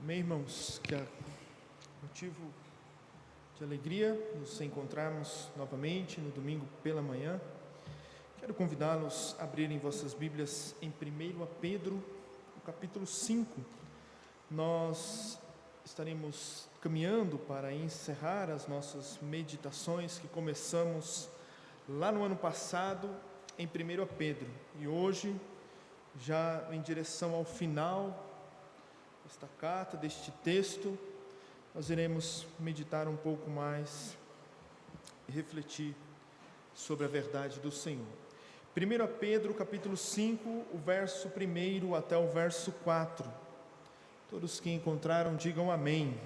Amém, irmãos? Que é motivo de alegria nos encontrarmos novamente no domingo pela manhã. Quero convidá-los a abrirem vossas Bíblias em 1 Pedro, no capítulo 5. Nós estaremos caminhando para encerrar as nossas meditações que começamos lá no ano passado em 1 Pedro. E hoje, já em direção ao final desta carta, deste texto, nós iremos meditar um pouco mais e refletir sobre a verdade do Senhor. 1 Pedro capítulo 5, o verso 1 até o verso 4. Todos que encontraram, digam amém.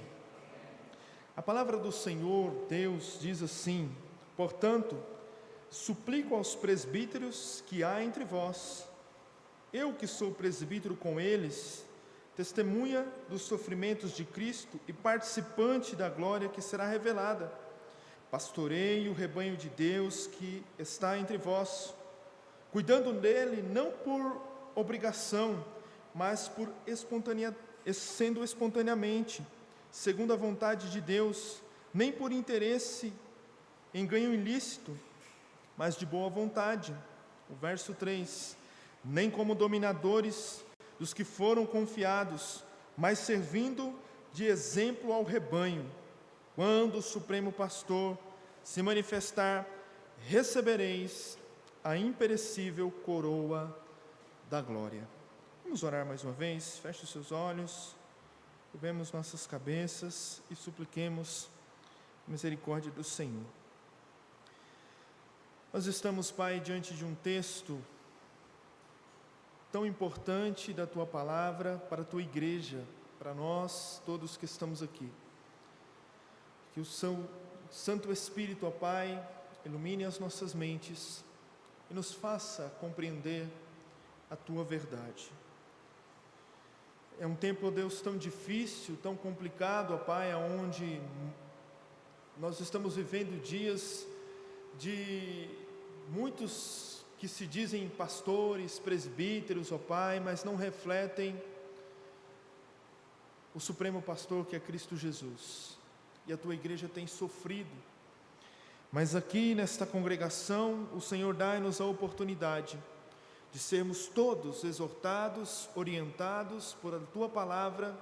A palavra do Senhor, Deus, diz assim: portanto, suplico aos presbíteros que há entre vós, eu que sou presbítero com eles, testemunha dos sofrimentos de Cristo e participante da glória que será revelada. Pastorei o rebanho de Deus que está entre vós, cuidando dele não por obrigação, mas por sendo espontaneamente, segundo a vontade de Deus, nem por interesse em ganho ilícito, mas de boa vontade. O verso 3: nem como dominadores dos que foram confiados, mas servindo de exemplo ao rebanho. Quando o Supremo Pastor se manifestar, recebereis a imperecível coroa da glória. Vamos orar mais uma vez. Feche os seus olhos, curvemos nossas cabeças e supliquemos a misericórdia do Senhor. Nós estamos, Pai, diante de um texto tão importante da Tua Palavra para a Tua Igreja, para nós, todos que estamos aqui. Que o Santo Espírito, ó Pai, ilumine as nossas mentes e nos faça compreender a Tua verdade. É um tempo, ó Deus, tão difícil, tão complicado, ó Pai, onde nós estamos vivendo dias de muitos que se dizem pastores, presbíteros, ó Pai, mas não refletem o Supremo Pastor que é Cristo Jesus. E a Tua Igreja tem sofrido. Mas aqui nesta congregação, o Senhor dá-nos a oportunidade de sermos todos exortados, orientados por a Tua Palavra,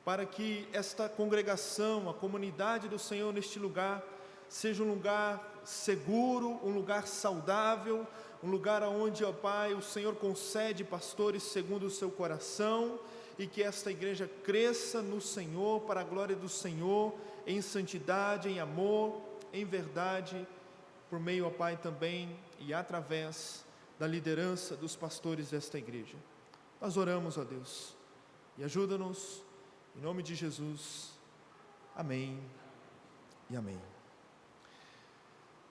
para que esta congregação, a comunidade do Senhor neste lugar, seja um lugar seguro, um lugar saudável, um lugar onde, ó Pai, o Senhor concede pastores segundo o seu coração, e que esta igreja cresça no Senhor, para a glória do Senhor, em santidade, em amor, em verdade, por meio, ó Pai, também e através da liderança dos pastores desta igreja. Nós oramos, ó Deus, e ajuda-nos, em nome de Jesus. Amém e amém.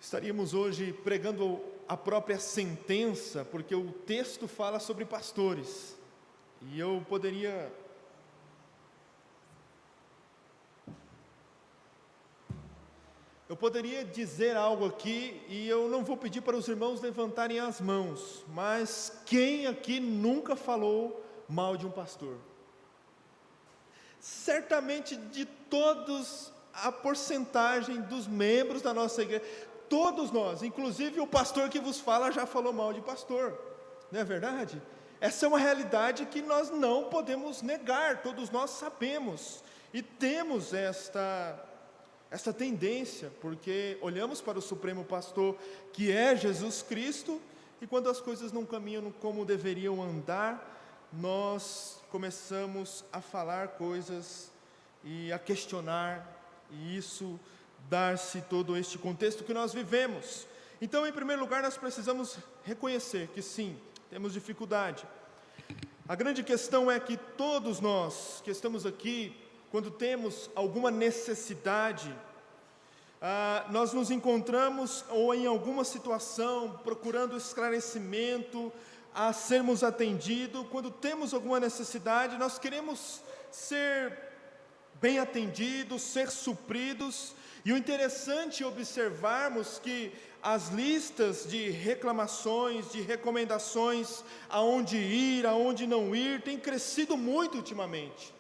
Estaríamos hoje pregando a própria sentença, porque o texto fala sobre pastores, e eu poderia dizer algo aqui, e eu não vou pedir para os irmãos levantarem as mãos, mas quem aqui nunca falou mal de um pastor? Certamente de todos, a porcentagem dos membros da nossa igreja, todos nós, inclusive o pastor que vos fala já falou mal de pastor, não é verdade? Essa é uma realidade que nós não podemos negar, todos nós sabemos, e temos esta tendência, porque olhamos para o Supremo Pastor, que é Jesus Cristo, e quando as coisas não caminham como deveriam andar, nós começamos a falar coisas e a questionar, e isso dar-se todo este contexto que nós vivemos. Então, em primeiro lugar, nós precisamos reconhecer que sim, temos dificuldade. A grande questão é que todos nós que estamos aqui, quando temos alguma necessidade, nós nos encontramos ou em alguma situação procurando esclarecimento, a sermos atendidos. Quando temos alguma necessidade, nós queremos ser bem atendidos, ser supridos. E o interessante é observarmos que as listas de reclamações, de recomendações, aonde ir, aonde não ir, tem crescido muito ultimamente.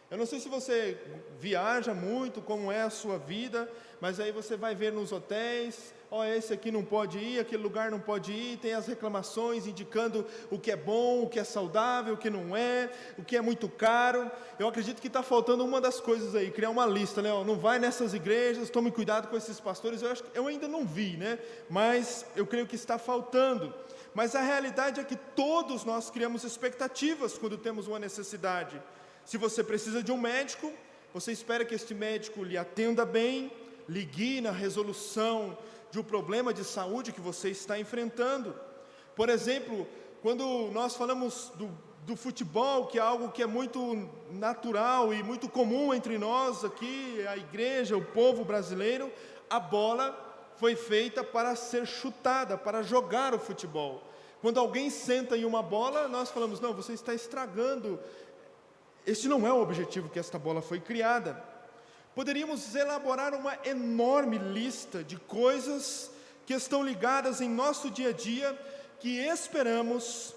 Eu não sei se você viaja muito, como é a sua vida, mas aí você vai ver nos hotéis, esse aqui não pode ir, aquele lugar não pode ir, tem as reclamações indicando o que é bom, o que é saudável, o que não é, o que é muito caro. Eu acredito que está faltando uma das coisas aí, criar uma lista, né? Não vai nessas igrejas, tome cuidado com esses pastores. Eu ainda não vi, né? Mas eu creio que está faltando. Mas a realidade é que todos nós criamos expectativas quando temos uma necessidade. Se você precisa de um médico, você espera que este médico lhe atenda bem, lhe guie na resolução de um problema de saúde que você está enfrentando. Por exemplo, quando nós falamos do futebol, que é algo que é muito natural e muito comum entre nós aqui, a igreja, o povo brasileiro, a bola foi feita para ser chutada, para jogar o futebol. Quando alguém senta em uma bola, nós falamos, não, você está estragando. Este não é o objetivo que esta bola foi criada. Poderíamos elaborar uma enorme lista de coisas que estão ligadas em nosso dia a dia, que esperamos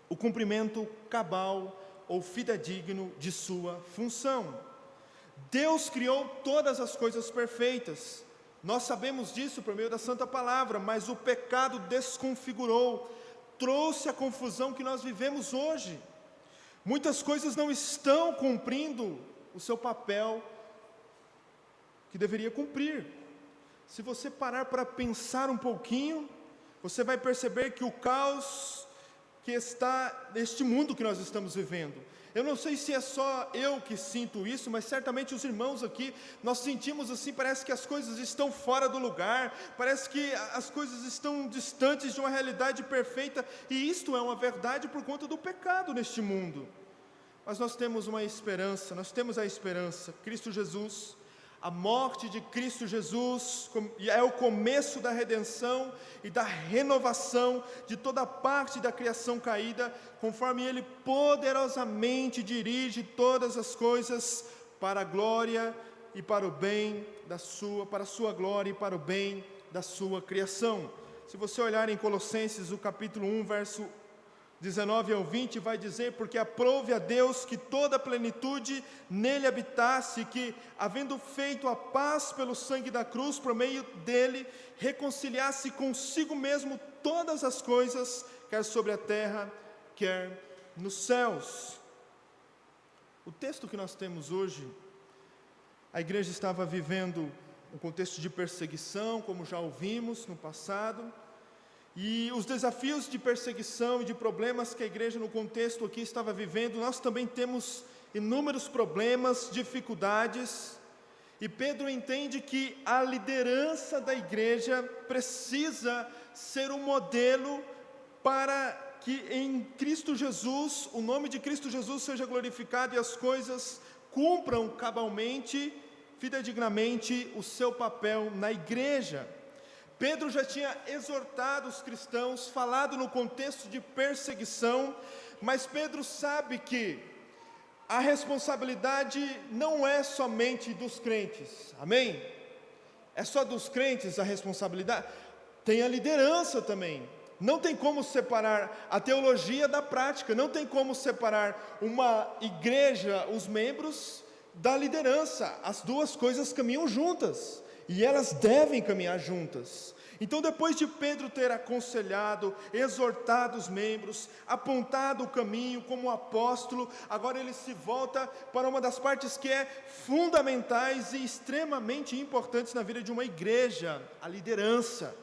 o cumprimento cabal ou fidedigno de sua função. Deus criou todas as coisas perfeitas. Nós sabemos disso por meio da Santa Palavra, mas o pecado desconfigurou, trouxe a confusão que nós vivemos hoje. Muitas coisas não estão cumprindo o seu papel que deveria cumprir. Se você parar para pensar um pouquinho, você vai perceber que o caos que está neste mundo que nós estamos vivendo, eu não sei se é só eu que sinto isso, mas certamente os irmãos aqui, nós sentimos assim, parece que as coisas estão fora do lugar, parece que as coisas estão distantes de uma realidade perfeita, e isto é uma verdade por conta do pecado neste mundo. Mas nós temos uma esperança, nós temos a esperança, Cristo Jesus. A morte de Cristo Jesus é o começo da redenção e da renovação de toda parte da criação caída, conforme Ele poderosamente dirige todas as coisas para a glória e para o bem para a sua glória e para o bem da sua criação. Se você olhar em Colossenses, o capítulo 1, verso 19 ao 20, vai dizer, porque aprouve a Deus que toda a plenitude nele habitasse, e que, havendo feito a paz pelo sangue da cruz, por meio dele, reconciliasse consigo mesmo todas as coisas, quer sobre a terra, quer nos céus. O texto que nós temos hoje, a igreja estava vivendo um contexto de perseguição, como já ouvimos no passado, e os desafios de perseguição e de problemas que a igreja no contexto aqui estava vivendo, nós também temos inúmeros problemas, dificuldades, e Pedro entende que a liderança da igreja precisa ser um modelo para que em Cristo Jesus, o nome de Cristo Jesus seja glorificado e as coisas cumpram cabalmente, fidedignamente o seu papel na igreja. Pedro já tinha exortado os cristãos, falado no contexto de perseguição, mas Pedro sabe que a responsabilidade não é somente dos crentes, amém? É só dos crentes a responsabilidade? Tem a liderança também. Não tem como separar a teologia da prática, não tem como separar uma igreja, os membros, da liderança. As duas coisas caminham juntas. E elas devem caminhar juntas. Então, depois de Pedro ter aconselhado, exortado os membros, apontado o caminho como apóstolo, agora ele se volta para uma das partes que é fundamentais e extremamente importantes na vida de uma igreja, a liderança.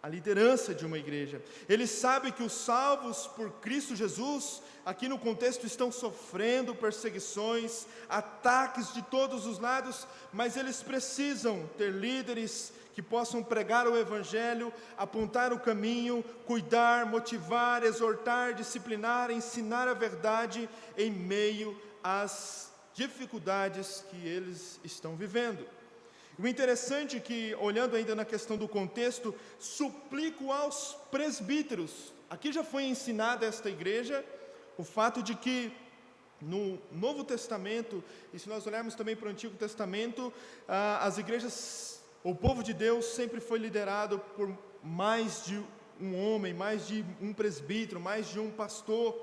A liderança de uma igreja. Ele sabe que os salvos por Cristo Jesus, aqui no contexto, estão sofrendo perseguições, ataques de todos os lados, mas eles precisam ter líderes que possam pregar o Evangelho, apontar o caminho, cuidar, motivar, exortar, disciplinar, ensinar a verdade em meio às dificuldades que eles estão vivendo. O interessante é que, olhando ainda na questão do contexto, suplico aos presbíteros. Aqui já foi ensinada esta igreja o fato de que no Novo Testamento, e se nós olharmos também para o Antigo Testamento, as igrejas, o povo de Deus sempre foi liderado por mais de um homem, mais de um presbítero, mais de um pastor.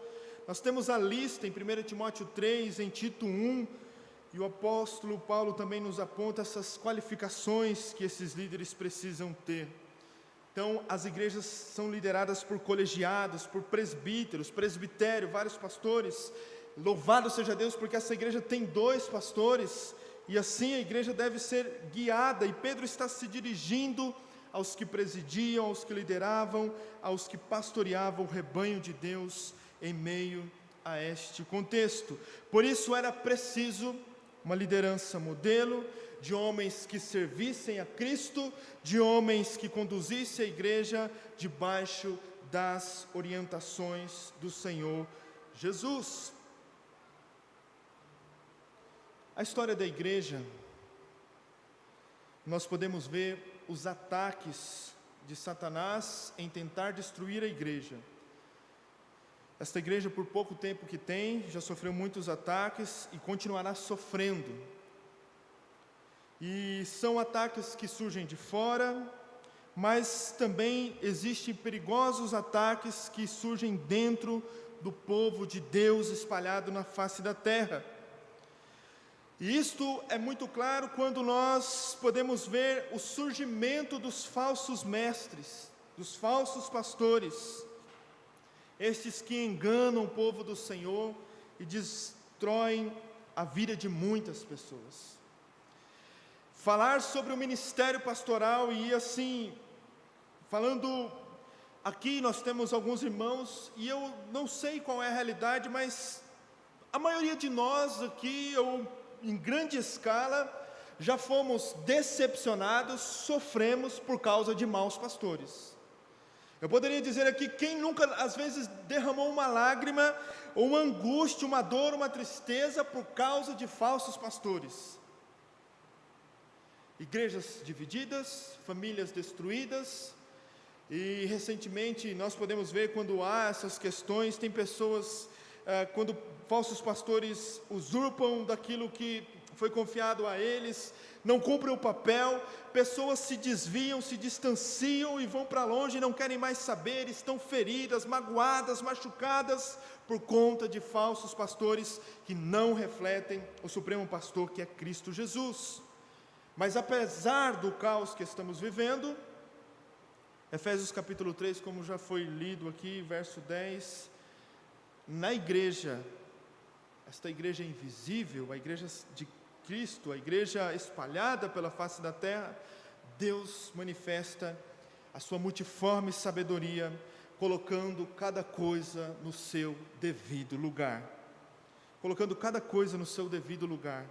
nós temos a lista em 1 Timóteo 3, em Tito 1, e o apóstolo Paulo também nos aponta essas qualificações que esses líderes precisam ter. Então, as igrejas são lideradas por colegiados, por presbíteros, presbitério, vários pastores. Louvado seja Deus, porque essa igreja tem 2 pastores, e assim a igreja deve ser guiada, e Pedro está se dirigindo aos que presidiam, aos que lideravam, aos que pastoreavam o rebanho de Deus em meio a este contexto. Por isso era preciso uma liderança modelo, de homens que servissem a Cristo, de homens que conduzissem a igreja debaixo das orientações do Senhor Jesus. A história da igreja, nós podemos ver os ataques de Satanás em tentar destruir a igreja. Esta igreja, por pouco tempo que tem, já sofreu muitos ataques e continuará sofrendo. E são ataques que surgem de fora, mas também existem perigosos ataques que surgem dentro do povo de Deus espalhado na face da terra. E isto é muito claro quando nós podemos ver o surgimento dos falsos mestres, dos falsos pastores, estes que enganam o povo do Senhor e destroem a vida de muitas pessoas. Falar sobre o ministério pastoral e assim, falando aqui nós temos alguns irmãos e eu não sei qual é a realidade, mas a maioria de nós aqui, ou em grande escala, já fomos decepcionados, sofremos por causa de maus pastores. Eu poderia dizer aqui, quem nunca às vezes derramou uma lágrima, ou uma angústia, uma dor, uma tristeza por causa de falsos pastores? Igrejas divididas, famílias destruídas, e recentemente nós podemos ver quando há essas questões, tem pessoas, quando falsos pastores usurpam daquilo que foi confiado a eles, não cumprem o papel, pessoas se desviam, se distanciam e vão para longe, não querem mais saber, estão feridas, magoadas, machucadas, por conta de falsos pastores que não refletem o Supremo Pastor, que é Cristo Jesus. Mas apesar do caos que estamos vivendo, Efésios capítulo 3, como já foi lido aqui, verso 10, na igreja, esta igreja invisível, a igreja de Cristo, a igreja espalhada pela face da terra, Deus manifesta a sua multiforme sabedoria, colocando cada coisa no seu devido lugar. Colocando cada coisa no seu devido lugar.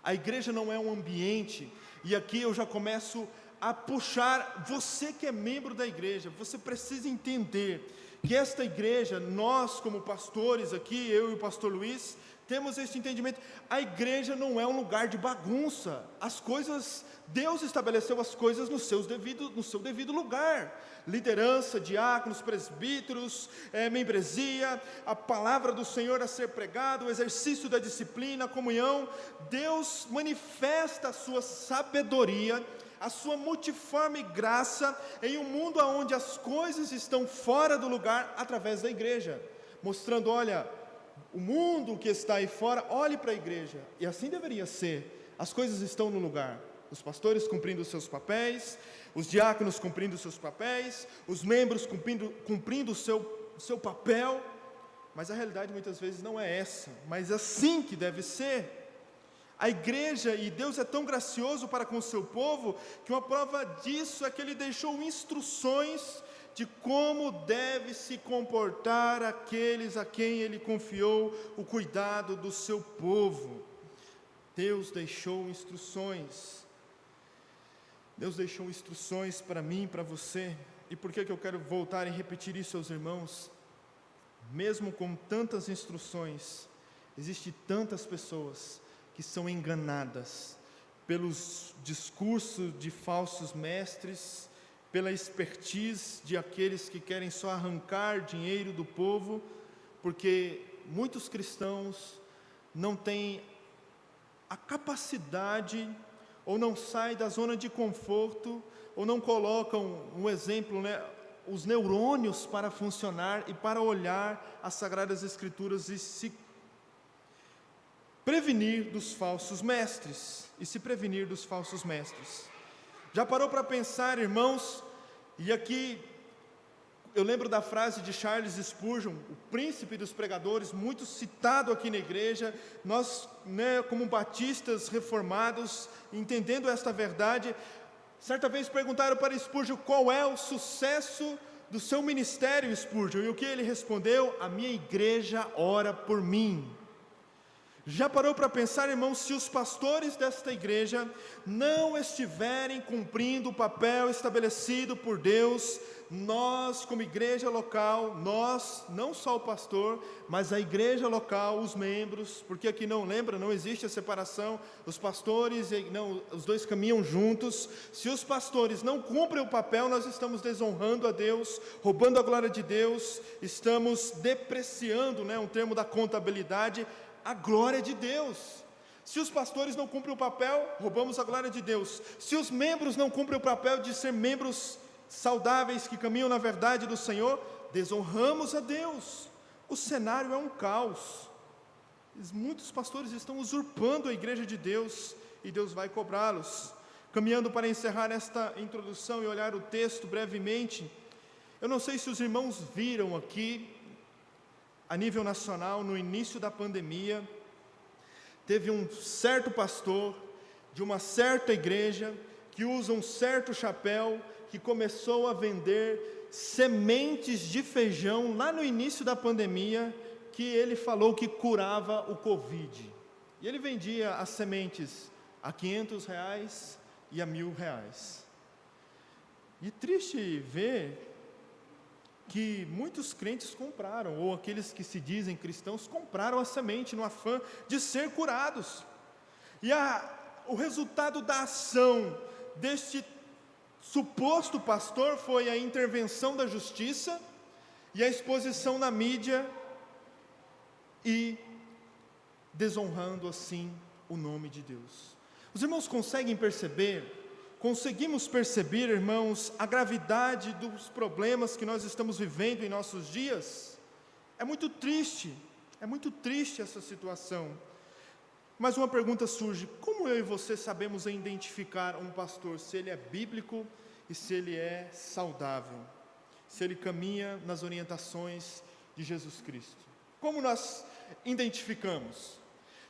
A igreja não é um ambiente, e aqui eu já começo a puxar, você que é membro da igreja, você precisa entender que esta igreja, nós como pastores aqui, eu e o pastor Luiz, temos esse entendimento, a igreja não é um lugar de bagunça, as coisas, Deus estabeleceu as coisas no seu devido lugar, liderança, diáconos, presbíteros, membresia, a palavra do Senhor a ser pregada, o exercício da disciplina, a comunhão. Deus manifesta a sua sabedoria, a sua multiforme graça em um mundo onde as coisas estão fora do lugar, através da igreja, mostrando, olha, o mundo que está aí fora, olhe para a igreja, e assim deveria ser, as coisas estão no lugar, os pastores cumprindo os seus papéis, os diáconos cumprindo os seus papéis, os membros cumprindo o seu papel, mas a realidade muitas vezes não é essa, mas assim que deve ser. A igreja, e Deus é tão gracioso para com o seu povo, que uma prova disso é que Ele deixou instruções de como deve se comportar aqueles a quem Ele confiou o cuidado do seu povo. Deus deixou instruções. Deus deixou instruções para mim, para você. E por que eu quero voltar e repetir isso aos irmãos? Mesmo com tantas instruções, existem tantas pessoas que são enganadas pelos discursos de falsos mestres, pela expertise de aqueles que querem só arrancar dinheiro do povo, porque muitos cristãos não têm a capacidade, ou não saem da zona de conforto, ou não colocam um exemplo, os neurônios para funcionar e para olhar as Sagradas Escrituras e se prevenir dos falsos mestres. Já parou para pensar, irmãos? E aqui eu lembro da frase de Charles Spurgeon, o príncipe dos pregadores, muito citado aqui na igreja. Nós, como batistas reformados, entendendo esta verdade, certa vez perguntaram para Spurgeon qual é o sucesso do seu ministério, Spurgeon, e o que ele respondeu? A minha igreja ora por mim. Já parou para pensar, irmãos, se os pastores desta igreja não estiverem cumprindo o papel estabelecido por Deus, nós como igreja local, nós, não só o pastor, mas a igreja local, os membros, porque aqui não existe a separação, os pastores, os dois caminham juntos. Se os pastores não cumprem o papel, nós estamos desonrando a Deus, roubando a glória de Deus, estamos depreciando, um termo da contabilidade, a glória de Deus. Se os pastores não cumprem o papel, roubamos a glória de Deus. Se os membros não cumprem o papel de ser membros saudáveis, que caminham na verdade do Senhor, desonramos a Deus. O cenário é um caos. Muitos pastores estão usurpando a igreja de Deus, e Deus vai cobrá-los. Caminhando para encerrar esta introdução e olhar o texto brevemente, eu não sei se os irmãos viram aqui, a nível nacional, no início da pandemia, teve um certo pastor, de uma certa igreja, que usa um certo chapéu, que começou a vender sementes de feijão, lá no início da pandemia, que ele falou que curava o Covid, e ele vendia as sementes a R$500 e a R$1.000, e triste ver que muitos crentes compraram, ou aqueles que se dizem cristãos, compraram a semente no afã de ser curados, e o resultado da ação deste suposto pastor foi a intervenção da justiça, e a exposição na mídia, e desonrando assim o nome de Deus. Os irmãos conseguimos perceber, irmãos, a gravidade dos problemas que nós estamos vivendo em nossos dias? É muito triste essa situação. Mas uma pergunta surge: como eu e você sabemos identificar um pastor, se ele é bíblico e se ele é saudável, se ele caminha nas orientações de Jesus Cristo? Como nós identificamos?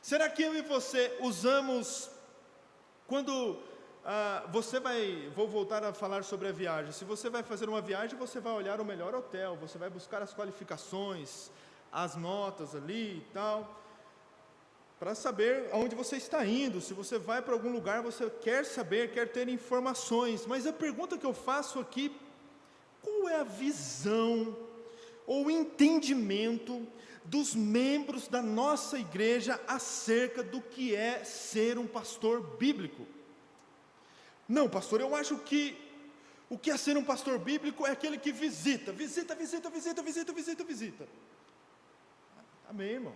Será que eu e você usamos, quando vou voltar a falar sobre a viagem. Se você vai fazer uma viagem, você vai olhar o melhor hotel, você vai buscar as qualificações, as notas ali e tal, para saber aonde você está indo. Se você vai para algum lugar, você quer saber, quer ter informações. Mas a pergunta que eu faço aqui: qual é a visão ou o entendimento dos membros da nossa igreja acerca do que é ser um pastor bíblico? Não, pastor, eu acho que o que é ser um pastor bíblico é aquele que visita. Amém, irmão?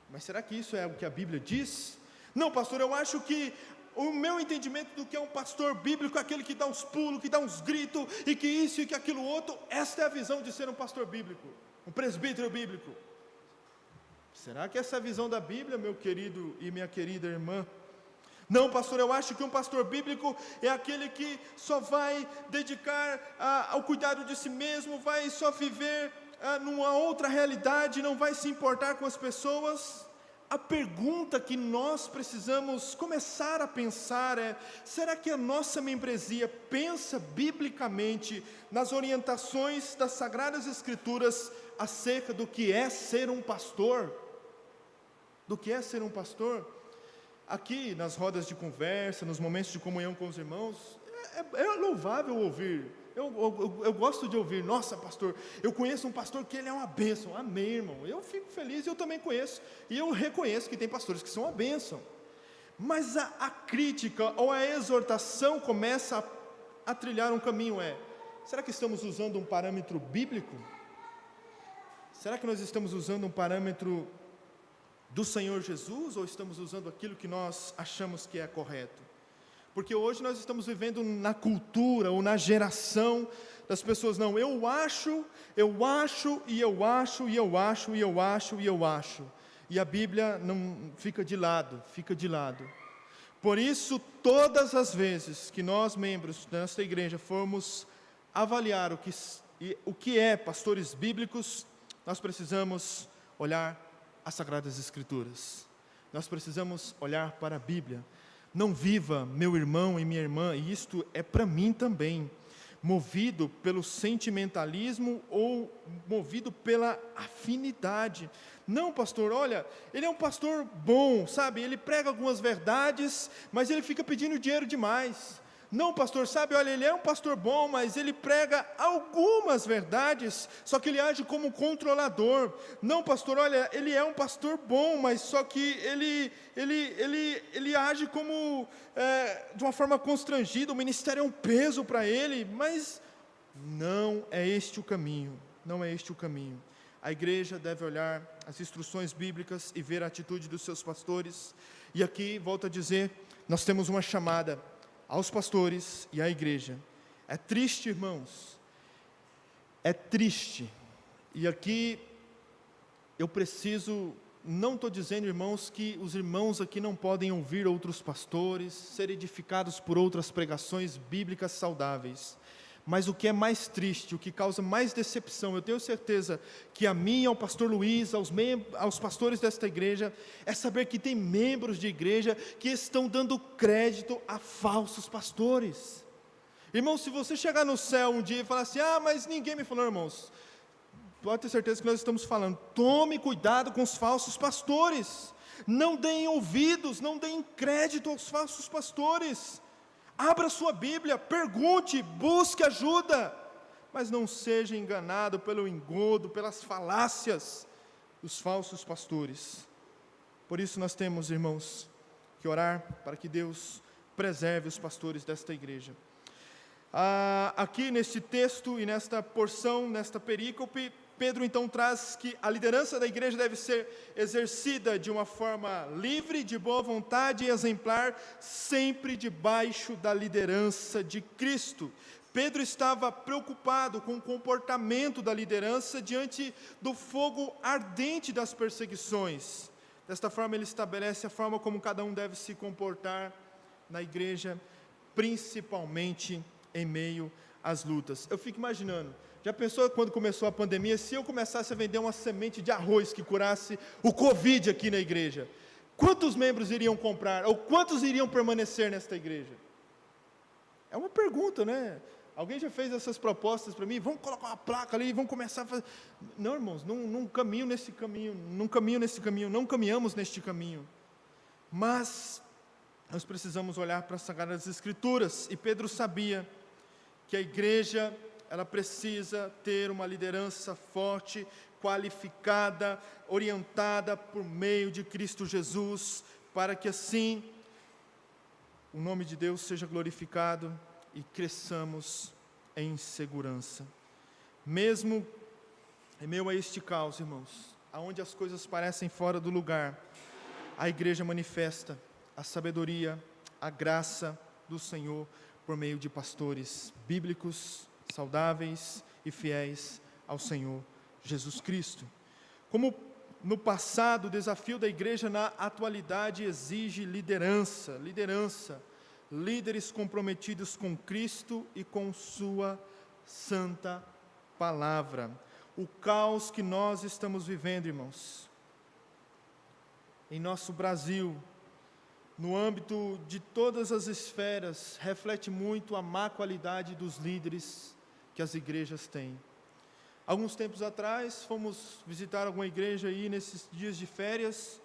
Mas será que isso é o que a Bíblia diz? Não, pastor, eu acho que o meu entendimento do que é um pastor bíblico é aquele que dá uns pulos, que dá uns gritos, e que isso e que aquilo outro. Esta é a visão de ser um pastor bíblico, um presbítero bíblico. Será que essa é a visão da Bíblia, meu querido e minha querida irmã? Não, pastor, eu acho que um pastor bíblico é aquele que só vai dedicar ao cuidado de si mesmo, vai só viver numa outra realidade, não vai se importar com as pessoas. A pergunta que nós precisamos começar a pensar é: será que a nossa membresia pensa biblicamente nas orientações das Sagradas Escrituras acerca do que é ser um pastor? Do que é ser um pastor? Aqui nas rodas de conversa, nos momentos de comunhão com os irmãos, é louvável ouvir. Eu gosto de ouvir: nossa, pastor, eu conheço um pastor que ele é uma bênção. Amém, irmão. Eu fico feliz, eu também conheço. E eu reconheço que tem pastores que são uma bênção. Mas a crítica ou a exortação começa a trilhar um caminho. Será que estamos usando um parâmetro bíblico? Será que nós estamos usando um parâmetro do Senhor Jesus, ou estamos usando aquilo que nós achamos que é correto? Porque hoje nós estamos vivendo na cultura ou na geração das pessoas, não, eu acho, e eu acho, e eu acho, e eu acho, e eu acho. E a Bíblia não fica de lado, fica de lado. Por isso, todas as vezes que nós, membros desta igreja, formos avaliar o que é pastores bíblicos, nós precisamos olhar as Sagradas Escrituras. Nós precisamos olhar para a Bíblia. Não viva, meu irmão e minha irmã, e isto é para mim também, movido pelo sentimentalismo ou movido pela afinidade. Não, pastor, olha, ele é um pastor bom, sabe, ele prega algumas verdades, mas ele fica pedindo dinheiro demais. Não, pastor, sabe, olha, ele é um pastor bom, mas ele prega algumas verdades, só que ele age como controlador. Não, pastor, olha, ele é um pastor bom, mas só que ele age como, de uma forma constrangida, o ministério é um peso para ele, mas não é este o caminho, não é este o caminho. A igreja deve olhar as instruções bíblicas e ver a atitude dos seus pastores, e aqui, volto a dizer, nós temos uma chamada aos pastores e à igreja. É triste, irmãos, é triste, e aqui eu preciso, não estou dizendo, irmãos, que os irmãos aqui não podem ouvir outros pastores, ser edificados por outras pregações bíblicas saudáveis, mas o que é mais triste, o que causa mais decepção, eu tenho certeza que a mim, ao pastor Luiz, aos pastores desta igreja, é saber que tem membros de igreja que estão dando crédito a falsos pastores. Irmãos, se você chegar no céu um dia e falar assim, mas ninguém me falou, irmãos, pode ter certeza que nós estamos falando, tome cuidado com os falsos pastores, não deem ouvidos, não deem crédito aos falsos pastores. Abra sua Bíblia, pergunte, busque ajuda, mas não seja enganado pelo engodo, pelas falácias dos falsos pastores. Por isso nós temos, irmãos, que orar para que Deus preserve os pastores desta igreja. Aqui neste texto e nesta porção, nesta perícope, Pedro então traz que a liderança da igreja deve ser exercida de uma forma livre, de boa vontade e exemplar, sempre debaixo da liderança de Cristo. Pedro estava preocupado com o comportamento da liderança diante do fogo ardente das perseguições. Desta forma ele estabelece a forma como cada um deve se comportar na igreja, principalmente em meio às lutas. Eu fico imaginando, já pensou quando começou a pandemia, se eu começasse a vender uma semente de arroz que curasse o Covid aqui na igreja, quantos membros iriam comprar, ou quantos iriam permanecer nesta igreja? É uma pergunta, né? Alguém já fez essas propostas para mim? Vamos colocar uma placa ali, vamos começar a fazer... Não, irmãos, não caminho nesse caminho, não caminhamos neste caminho, mas nós precisamos olhar para as Sagradas Escrituras, e Pedro sabia que a igreja, ela precisa ter uma liderança forte, qualificada, orientada por meio de Cristo Jesus, para que assim o nome de Deus seja glorificado e cresçamos em segurança. Mesmo em meio a este caos, irmãos, aonde as coisas parecem fora do lugar, a igreja manifesta a sabedoria, a graça do Senhor por meio de pastores bíblicos, saudáveis e fiéis ao Senhor Jesus Cristo. Como no passado, o desafio da igreja na atualidade exige liderança, líderes comprometidos com Cristo e com sua santa palavra. O caos que nós estamos vivendo, irmãos, em nosso Brasil, no âmbito de todas as esferas, reflete muito a má qualidade dos líderes que as igrejas têm. Alguns tempos atrás, fomos visitar alguma igreja aí nesses dias de férias.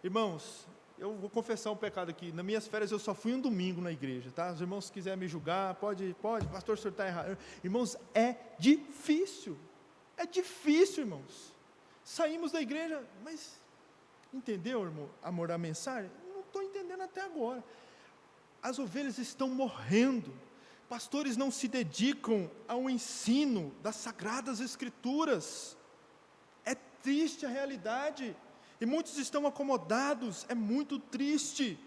Irmãos, eu vou confessar um pecado aqui. Nas minhas férias eu só fui um domingo na igreja, tá? Os irmãos, se quiserem me julgar, pode, pastor, o senhor está errado. Irmãos, é difícil, irmãos. Saímos da igreja, mas entendeu, irmão, amor, a mensagem? Não estou entendendo até agora. As ovelhas estão morrendo. Pastores não se dedicam ao ensino das Sagradas Escrituras. É triste a realidade, e muitos estão acomodados, é muito triste.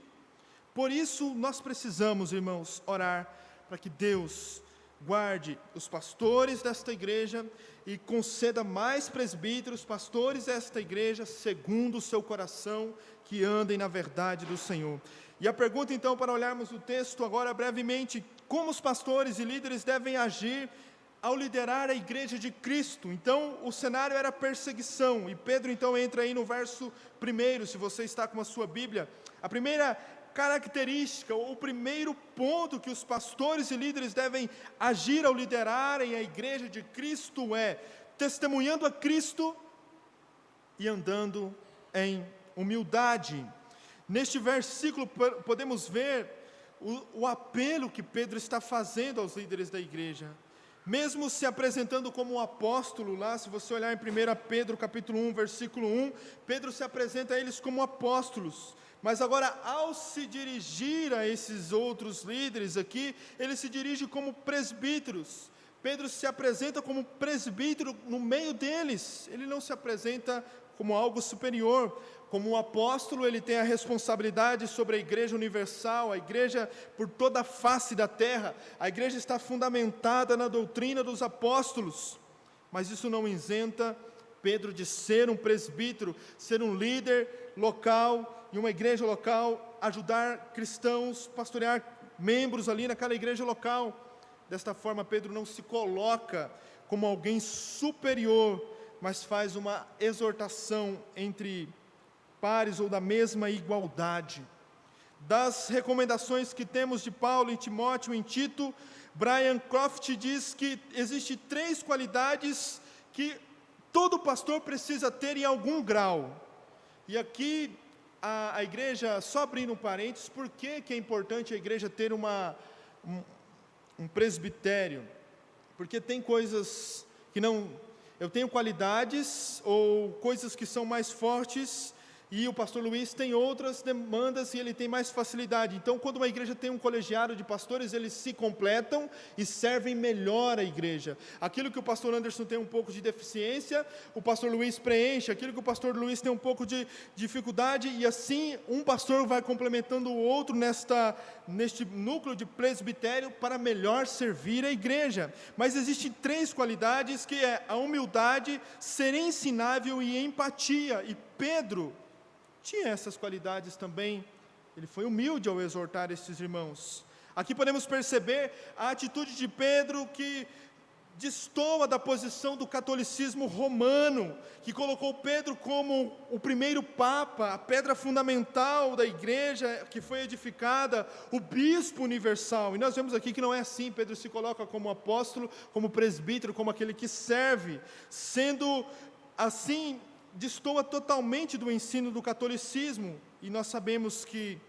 Por isso nós precisamos, irmãos, orar para que Deus guarde os pastores desta igreja e conceda mais presbíteros, pastores desta igreja, segundo o seu coração, que andem na verdade do Senhor. E a pergunta então, para olharmos o texto agora brevemente, como os pastores e líderes devem agir ao liderar a igreja de Cristo? Então, o cenário era perseguição, e Pedro então entra aí no verso 1, se você está com a sua Bíblia. A primeira característica, o primeiro ponto que os pastores e líderes devem agir ao liderarem a igreja de Cristo é testemunhando a Cristo e andando em humildade. Neste versículo podemos ver o apelo que Pedro está fazendo aos líderes da igreja. Mesmo se apresentando como um apóstolo lá, se você olhar em 1 Pedro capítulo 1, versículo 1, Pedro se apresenta a eles como apóstolos. Mas agora, ao se dirigir a esses outros líderes aqui, ele se dirige como presbíteros. Pedro se apresenta como presbítero no meio deles, ele não se apresenta como algo superior. Como um apóstolo, ele tem a responsabilidade sobre a igreja universal, a igreja por toda a face da terra. A igreja está fundamentada na doutrina dos apóstolos, mas isso não isenta Pedro de ser um presbítero, ser um líder local, em uma igreja local, ajudar cristãos, pastorear membros ali naquela igreja local. Desta forma, Pedro não se coloca como alguém superior, mas faz uma exortação entre pares ou da mesma igualdade. Das recomendações que temos de Paulo em Timóteo, em Tito, Brian Croft diz que existem 3 qualidades que todo pastor precisa ter em algum grau. E aqui a igreja, só abrindo um parênteses, por que é importante a igreja ter um presbitério? Porque tem coisas que não... Eu tenho qualidades ou coisas que são mais fortes, e o pastor Luiz tem outras demandas e ele tem mais facilidade. Então, quando uma igreja tem um colegiado de pastores, eles se completam e servem melhor a igreja. Aquilo que o pastor Anderson tem um pouco de deficiência, o pastor Luiz preenche. Aquilo que o pastor Luiz tem um pouco de dificuldade, e assim um pastor vai complementando o outro neste núcleo de presbitério para melhor servir a igreja. Mas existem 3 qualidades, que é a humildade, ser ensinável e empatia. E Pedro tinha essas qualidades também. Ele foi humilde ao exortar esses irmãos. Aqui podemos perceber a atitude de Pedro, que destoa da posição do catolicismo romano, que colocou Pedro como o primeiro papa, a pedra fundamental da igreja que foi edificada, o bispo universal. E nós vemos aqui que não é assim. Pedro se coloca como apóstolo, como presbítero, como aquele que serve. Sendo assim, destoa totalmente do ensino do catolicismo, e nós sabemos que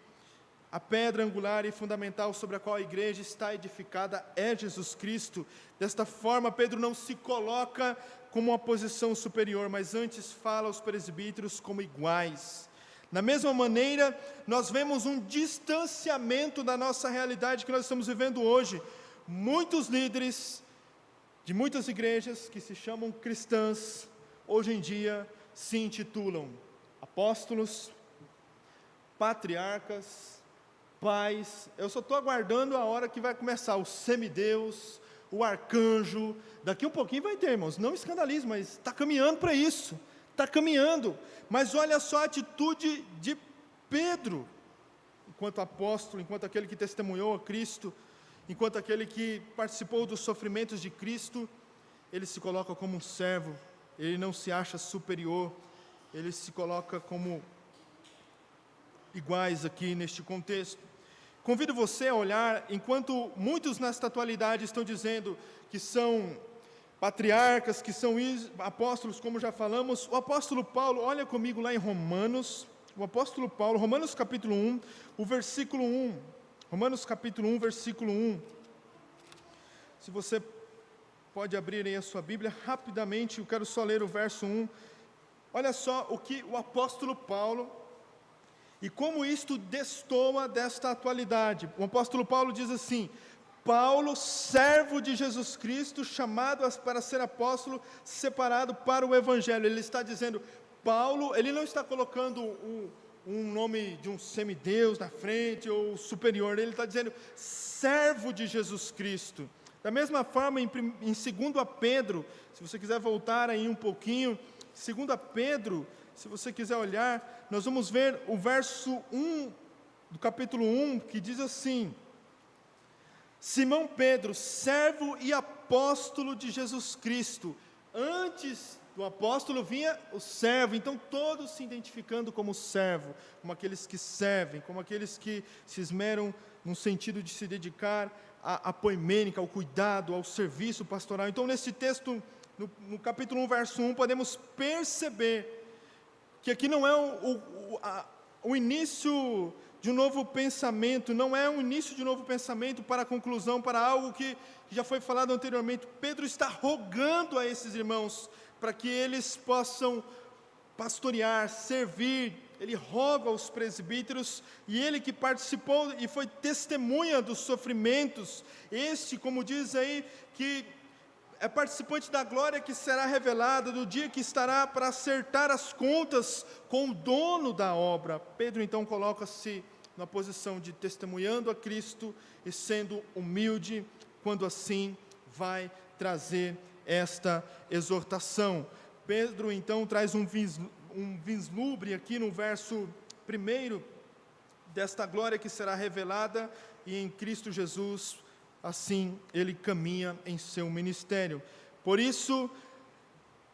a pedra angular e fundamental sobre a qual a igreja está edificada é Jesus Cristo. Desta forma, Pedro não se coloca como uma posição superior, mas antes fala aos presbíteros como iguais. Da mesma maneira, nós vemos um distanciamento da nossa realidade que nós estamos vivendo hoje. Muitos líderes de muitas igrejas que se chamam cristãs, hoje em dia, se intitulam apóstolos, patriarcas, pais. Eu só estou aguardando a hora que vai começar o semideus, o arcanjo. Daqui um pouquinho vai ter, irmãos, não escandalize, mas está caminhando para isso, está caminhando. Mas olha só a atitude de Pedro, enquanto apóstolo, enquanto aquele que testemunhou a Cristo, enquanto aquele que participou dos sofrimentos de Cristo. Ele se coloca como um servo, ele não se acha superior, ele se coloca como iguais aqui neste contexto. Convido você a olhar, enquanto muitos nesta atualidade estão dizendo que são patriarcas, que são apóstolos, como já falamos, o apóstolo Paulo, olha comigo lá em Romanos, o apóstolo Paulo, Romanos capítulo 1, o versículo 1, Romanos capítulo 1, versículo 1, se você pode abrir aí a sua Bíblia, rapidamente, eu quero só ler o verso 1, olha só o que o apóstolo Paulo, e como isto destoa desta atualidade. O apóstolo Paulo diz assim: Paulo, servo de Jesus Cristo, chamado para ser apóstolo, separado para o Evangelho. Ele está dizendo, Paulo, ele não está colocando um nome de um semideus na frente, ou superior, ele está dizendo, servo de Jesus Cristo. Da mesma forma, em 2 Pedro, se você quiser voltar aí um pouquinho, 2 Pedro, se você quiser olhar, nós vamos ver o verso 1 do capítulo 1, que diz assim: Simão Pedro, servo e apóstolo de Jesus Cristo. Antes do apóstolo vinha o servo, então todos se identificando como servo, como aqueles que servem, como aqueles que se esmeram no sentido de se dedicar à poimênica, ao cuidado, ao serviço pastoral. Então, nesse texto, no capítulo 1, verso 1, podemos perceber que aqui não é o início de um novo pensamento, não é um início de um novo pensamento para a conclusão, para algo que já foi falado anteriormente. Pedro está rogando a esses irmãos para que eles possam pastorear, servir. Ele roga aos presbíteros, e ele que participou e foi testemunha dos sofrimentos, este, como diz aí, que é participante da glória que será revelada, do dia que estará para acertar as contas com o dono da obra. Pedro então coloca-se na posição de testemunhando a Cristo e sendo humilde, quando assim vai trazer esta exortação. Pedro então traz um vislumbre aqui no verso 1 desta glória que será revelada, e em Cristo Jesus, assim ele caminha em seu ministério. Por isso,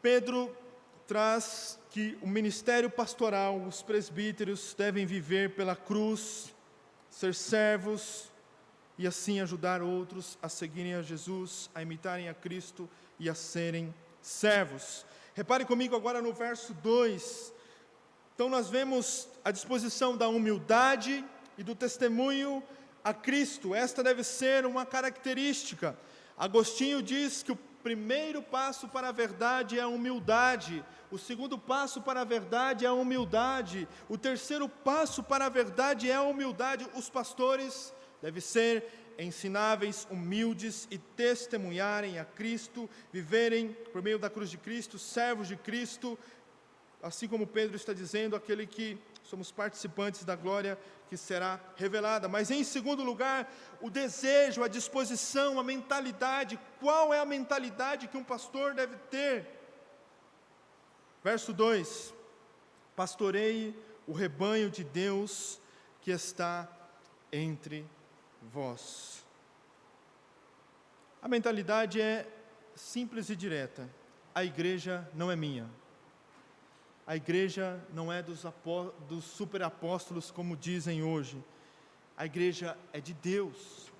Pedro traz que o ministério pastoral, os presbíteros devem viver pela cruz, ser servos e assim ajudar outros a seguirem a Jesus, a imitarem a Cristo e a serem servos. Repare comigo agora no verso 2. Então nós vemos a disposição da humildade e do testemunho a Cristo. Esta deve ser uma característica. Agostinho diz que o primeiro passo para a verdade é a humildade, o segundo passo para a verdade é a humildade, o terceiro passo para a verdade é a humildade. Os pastores devem ser ensináveis, humildes e testemunharem a Cristo, viverem por meio da cruz de Cristo, servos de Cristo, assim como Pedro está dizendo, aquele que somos participantes da glória que será revelada. Mas em segundo lugar, o desejo, a disposição, a mentalidade. Qual é a mentalidade que um pastor deve ter? Verso 2: pastoreie o rebanho de Deus que está entre vós. A mentalidade é simples e direta. A igreja não é minha. A igreja não é dos superapóstolos, como dizem hoje. A igreja é de Deus.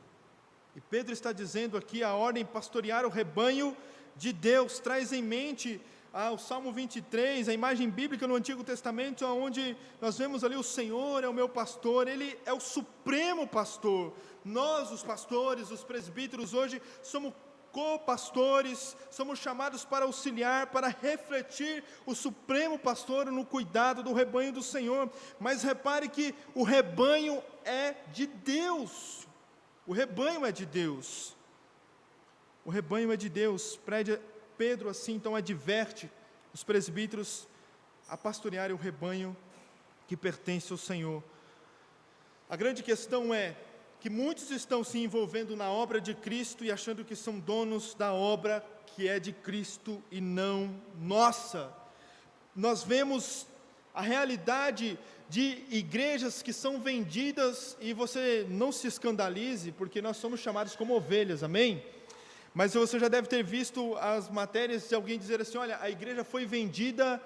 E Pedro está dizendo aqui a ordem: pastorear o rebanho de Deus. Traz em mente o Salmo 23, a imagem bíblica no Antigo Testamento, onde nós vemos ali: o Senhor é o meu pastor, Ele é o supremo pastor. Nós, os pastores, os presbíteros, hoje somos co-pastores, somos chamados para auxiliar, para refletir o supremo pastor no cuidado do rebanho do Senhor. Mas repare que o rebanho é de Deus. O rebanho é de Deus. O rebanho é de Deus. Pedro assim então adverte os presbíteros a pastorearem o rebanho que pertence ao Senhor. A grande questão é que muitos estão se envolvendo na obra de Cristo e achando que são donos da obra que é de Cristo e não nossa. Nós vemos a realidade de igrejas que são vendidas, e você não se escandalize, porque nós somos chamados como ovelhas, amém? Mas você já deve ter visto as matérias de alguém dizer assim: olha, a igreja foi vendida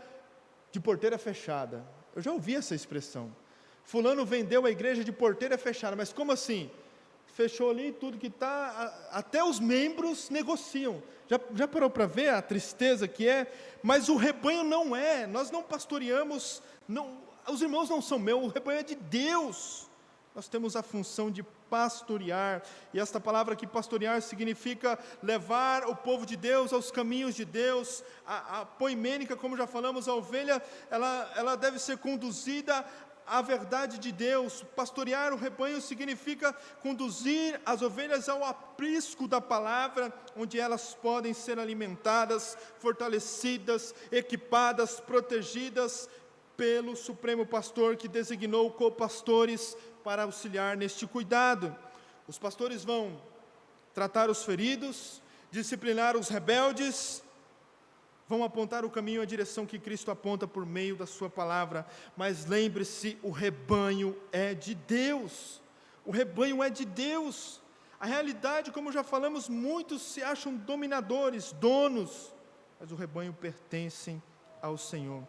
de porteira fechada. Eu já ouvi essa expressão. Fulano vendeu a igreja de porteira fechada. Mas como assim? Fechou ali tudo que está, até os membros negociam. Já parou para ver a tristeza que é? Mas o rebanho não é, nós não pastoreamos, os irmãos não são meus, o rebanho é de Deus. Nós temos a função de pastorear, e esta palavra aqui, pastorear, significa levar o povo de Deus aos caminhos de Deus. A poimênica, como já falamos, a ovelha, ela deve ser conduzida à verdade de Deus. Pastorear o rebanho significa conduzir as ovelhas ao aprisco da palavra, onde elas podem ser alimentadas, fortalecidas, equipadas, protegidas pelo Supremo Pastor, que designou co-pastores para auxiliar neste cuidado. Os pastores vão tratar os feridos, disciplinar os rebeldes, vão apontar o caminho, a direção que Cristo aponta por meio da sua palavra. Mas lembre-se, o rebanho é de Deus. O rebanho é de Deus. A realidade, como já falamos, muitos se acham dominadores, donos, mas o rebanho pertence ao Senhor.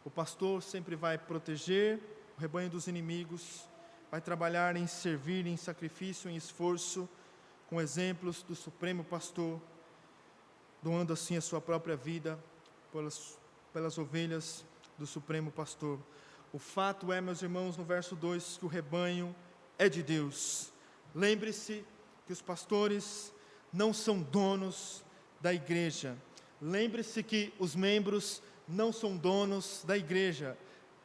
O pastor sempre vai proteger o rebanho dos inimigos, vai trabalhar em servir, em sacrifício, em esforço, com exemplos do Supremo Pastor, doando assim a sua própria vida pelas ovelhas do Supremo Pastor. O fato é, meus irmãos, no verso 2, que o rebanho é de Deus. Lembre-se que os pastores não são donos da igreja. Lembre-se que os membros não são donos da igreja.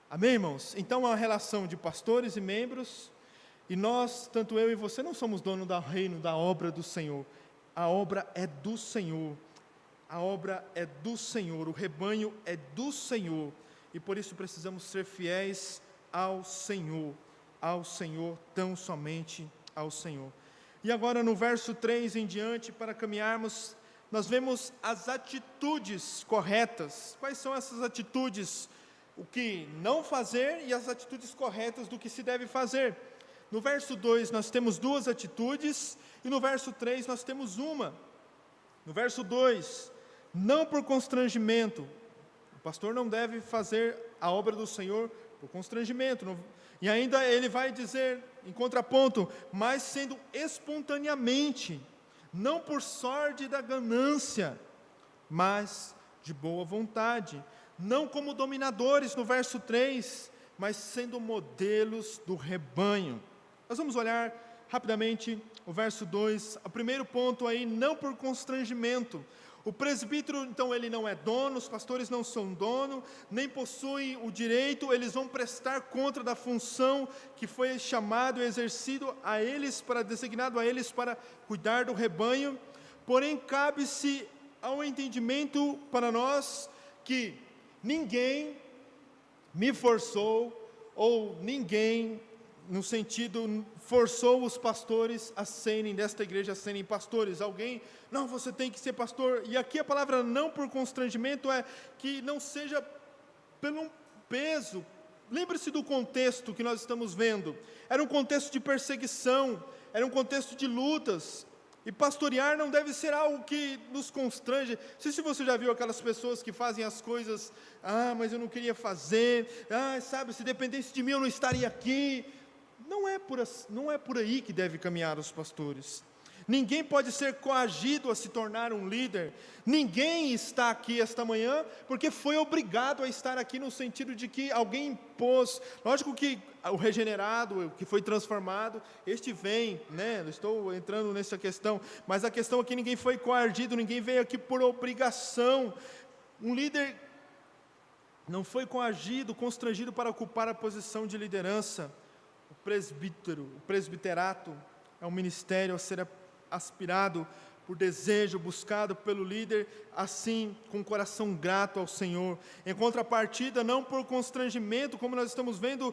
Amém, irmãos? Então há uma relação de pastores e membros, e nós, tanto eu e você, não somos donos do reino, da obra do Senhor. A obra é do Senhor. A obra é do Senhor, o rebanho é do Senhor, e por isso precisamos ser fiéis ao Senhor, tão somente ao Senhor. E agora no verso 3 em diante, para caminharmos, nós vemos as atitudes corretas. Quais são essas atitudes? O que não fazer e as atitudes corretas do que se deve fazer. No verso 2 nós temos duas atitudes, e no verso 3 nós temos uma. No verso 2, não por constrangimento. O pastor não deve fazer a obra do Senhor por constrangimento. E ainda ele vai dizer, em contraponto, mas sendo espontaneamente, não por sorte da ganância, mas de boa vontade. Não como dominadores, no verso 3, mas sendo modelos do rebanho. Nós vamos olhar rapidamente o verso 2. O primeiro ponto aí, não por constrangimento. O presbítero, então, ele não é dono, os pastores não são dono, nem possuem o direito, eles vão prestar conta da função que foi chamado e exercido a eles, designado a eles para cuidar do rebanho. Porém, cabe-se ao entendimento para nós que ninguém me forçou, ou ninguém, no sentido, forçou os pastores a serem, desta igreja, a serem pastores. Alguém, não, você tem que ser pastor. E aqui a palavra não por constrangimento é que não seja pelo peso. Lembre-se do contexto que nós estamos vendo. Era um contexto de perseguição, era um contexto de lutas. E pastorear não deve ser algo que nos constrange. Não sei se você já viu aquelas pessoas que fazem as coisas, mas eu não queria fazer, sabe, se dependesse de mim eu não estaria aqui. Não é por aí que deve caminhar os pastores. Ninguém pode ser coagido a se tornar um líder. Ninguém está aqui esta manhã porque foi obrigado a estar aqui, no sentido de que alguém impôs. Lógico que o regenerado, o que foi transformado, este vem, né? Estou entrando nessa questão, mas a questão aqui, ninguém foi coagido, ninguém veio aqui por obrigação. Um líder não foi coagido, constrangido para ocupar a posição de liderança. O presbiterato é um ministério a ser aspirado por desejo, buscado pelo líder, assim, com coração grato ao Senhor. Em contrapartida, não por constrangimento, como nós estamos vendo,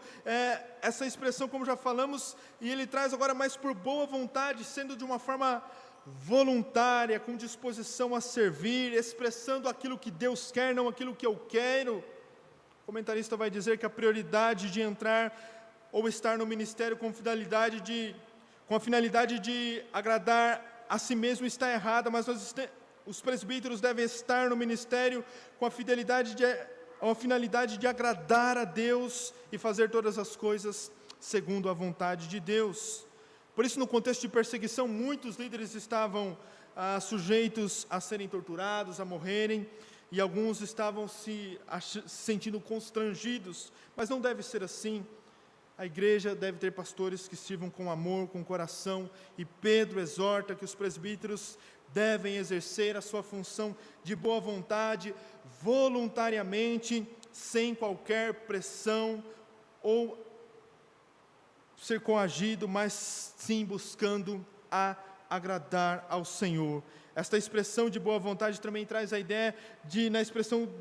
essa expressão, como já falamos, e ele traz agora mais por boa vontade, sendo de uma forma voluntária, com disposição a servir, expressando aquilo que Deus quer, não aquilo que eu quero. O comentarista vai dizer que a prioridade de entrar ou estar no ministério com a finalidade de agradar a si mesmo está errada, mas os presbíteros devem estar no ministério com a finalidade de agradar a Deus e fazer todas as coisas segundo a vontade de Deus. Por isso, no contexto de perseguição, muitos líderes estavam sujeitos a serem torturados, a morrerem, e alguns estavam se sentindo constrangidos, mas não deve ser assim. A igreja deve ter pastores que sirvam com amor, com coração, e Pedro exorta que os presbíteros devem exercer a sua função de boa vontade, voluntariamente, sem qualquer pressão ou ser coagido, mas sim buscando agradar ao Senhor. Esta expressão de boa vontade também traz a ideia na expressão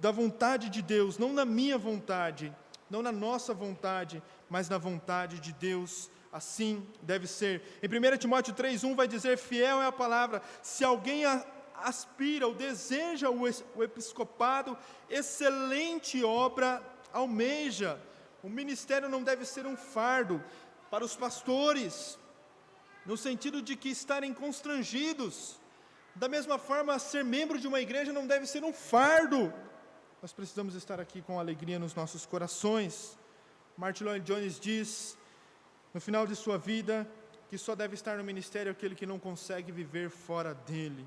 da vontade de Deus, não na minha vontade, não na nossa vontade, mas na vontade de Deus, assim deve ser. Em 1 Timóteo 3,1 vai dizer: fiel é a palavra, se alguém aspira ou deseja o episcopado, excelente obra almeja. O ministério não deve ser um fardo para os pastores, no sentido de que estarem constrangidos. Da mesma forma, ser membro de uma igreja não deve ser um fardo. Nós precisamos estar aqui com alegria nos nossos corações. Martin Lloyd Jones diz, no final de sua vida, que só deve estar no ministério aquele que não consegue viver fora dele.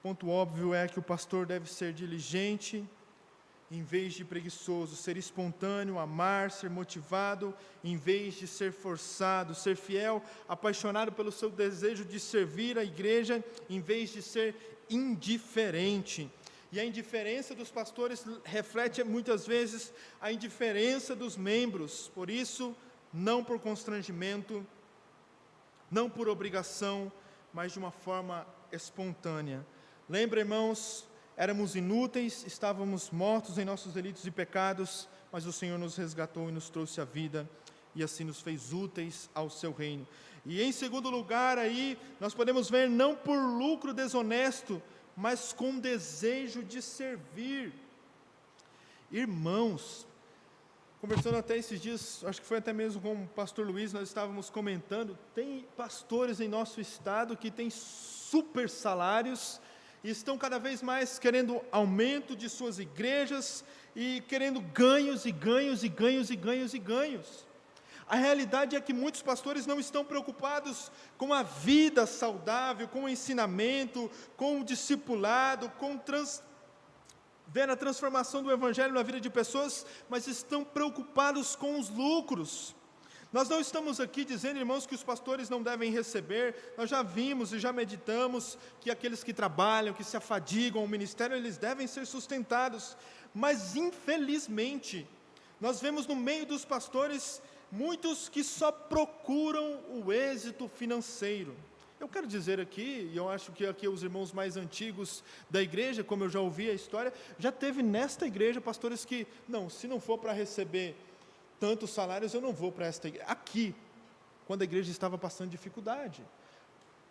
Ponto óbvio é que o pastor deve ser diligente, em vez de preguiçoso, ser espontâneo, amar, ser motivado, em vez de ser forçado, ser fiel, apaixonado pelo seu desejo de servir a igreja, em vez de ser indiferente. E a indiferença dos pastores reflete muitas vezes a indiferença dos membros, por isso, não por constrangimento, não por obrigação, mas de uma forma espontânea. Lembra, irmãos, éramos inúteis, estávamos mortos em nossos delitos e pecados, mas o Senhor nos resgatou e nos trouxe a vida, e assim nos fez úteis ao seu reino. E em segundo lugar, aí, nós podemos ver, não por lucro desonesto, mas com desejo de servir. Irmãos, conversando até esses dias, acho que foi até mesmo com o pastor Luiz, nós estávamos comentando, tem pastores em nosso estado que têm super salários, e estão cada vez mais querendo aumento de suas igrejas, e querendo ganhos, e ganhos, e ganhos, e ganhos, e ganhos. A realidade é que muitos pastores não estão preocupados com a vida saudável, com o ensinamento, com o discipulado, ver a transformação do Evangelho na vida de pessoas, mas estão preocupados com os lucros. Nós não estamos aqui dizendo, irmãos, que os pastores não devem receber. Nós já vimos e já meditamos que aqueles que trabalham, que se afadigam ao ministério, eles devem ser sustentados. Mas, infelizmente, nós vemos no meio dos pastores muitos que só procuram o êxito financeiro. Eu quero dizer aqui, e eu acho que aqui os irmãos mais antigos da igreja, como eu já ouvi a história, já teve nesta igreja pastores que, não, se não for para receber tantos salários, eu não vou para esta igreja. Aqui, quando a igreja estava passando dificuldade.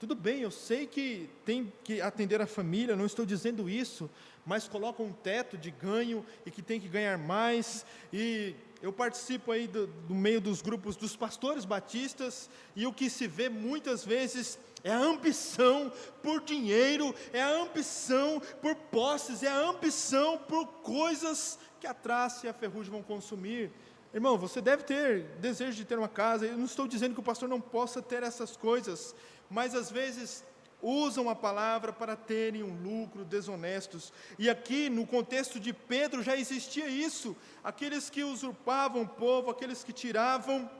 Tudo bem, eu sei que tem que atender a família, não estou dizendo isso, mas coloca um teto de ganho e que tem que ganhar mais. E eu participo aí do meio dos grupos dos pastores batistas, e o que se vê muitas vezes é a ambição por dinheiro, é a ambição por posses, é a ambição por coisas que a traça e a ferrugem vão consumir. Irmão, você deve ter desejo de ter uma casa, eu não estou dizendo que o pastor não possa ter essas coisas, mas às vezes usam a palavra para terem um lucro desonestos, e aqui no contexto de Pedro já existia isso, aqueles que usurpavam o povo, aqueles que tiravam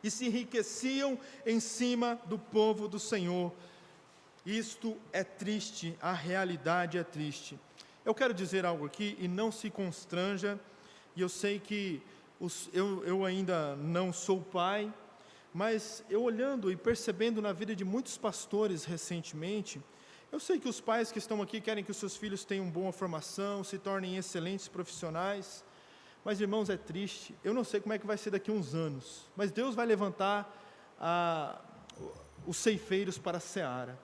e se enriqueciam em cima do povo do Senhor. Isto é triste, a realidade é triste. Eu quero dizer algo aqui, e não se constranja, e eu sei que eu ainda não sou pai, mas eu olhando e percebendo na vida de muitos pastores recentemente, eu sei que os pais que estão aqui querem que os seus filhos tenham boa formação, se tornem excelentes profissionais, mas irmãos, é triste, eu não sei como é que vai ser daqui a uns anos, mas Deus vai levantar os ceifeiros para a seara,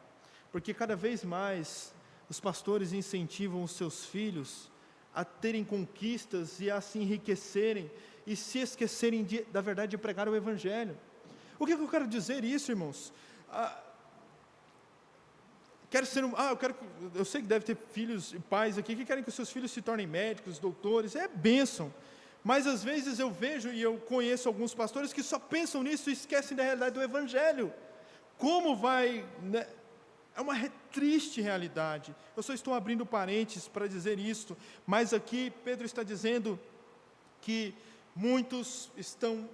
porque cada vez mais os pastores incentivam os seus filhos a terem conquistas e a se enriquecerem, e se esquecerem da verdade de pregar o Evangelho. O que eu quero dizer isso, irmãos? Eu sei que deve ter filhos e pais aqui que querem que os seus filhos se tornem médicos, doutores, é bênção, mas às vezes eu vejo e eu conheço alguns pastores que só pensam nisso e esquecem da realidade do Evangelho. Como vai, né? É uma triste realidade. Eu só estou abrindo parênteses para dizer isto, mas aqui Pedro está dizendo que muitos estão